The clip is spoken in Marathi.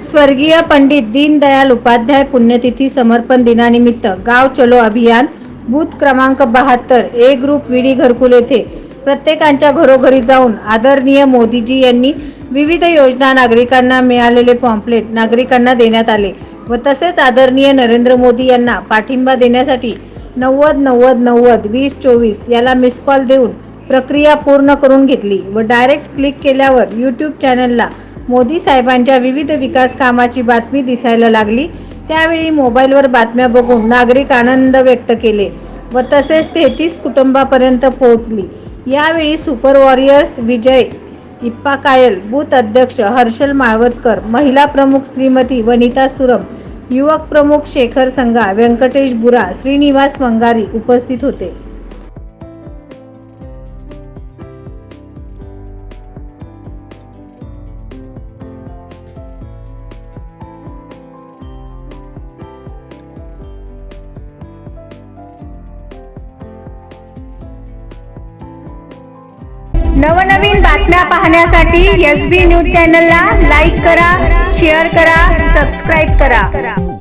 स्वर्गीय पंडित दीनदयाल उपाध्याय पुण्यतिथी समर्पण दिनानिमित्त गाव चलो अभियान बूथ क्रमांक 72 ए ग्रुप विडी घरकुल येथे प्रत्येकांच्या घरोघरी जाऊन आदरणीय मोदीजी यांनी विविध योजना नागरिकांना मिळालेले पॉम्पलेट नागरिकांना देण्यात आले व तसेच आदरणीय नरेंद्र मोदी यांना पाठिंबा देण्यासाठी 90 90 90 20 24 याला मिस कॉल देऊन प्रक्रिया पूर्ण करून घेतली व डायरेक्ट क्लिक केल्यावर यूट्यूब चॅनलला मोदी साहेबांच्या विविध विकास कामाची बातमी दिसायला लागली। त्यावेळी मोबाईलवर बातम्या बघून नागरिक आनंद व्यक्त केले व तसेच 33 कुटुंबापर्यंत पोहोचली। यावेळी सुपर वॉरियर्स विजय इप्पा कायल, बूथ अध्यक्ष हर्षल माळवतकर, महिला प्रमुख श्रीमती वनिता सुरम, युवक प्रमुख शेखर संघा, व्यंकटेश बुरा, श्रीनिवास मंगारी उपस्थित होते। नवनवीन बातम्या पाहण्यासाठी SB न्यूज चॅनलला लाईक करा, शेअर करा, सबस्क्राईब करा।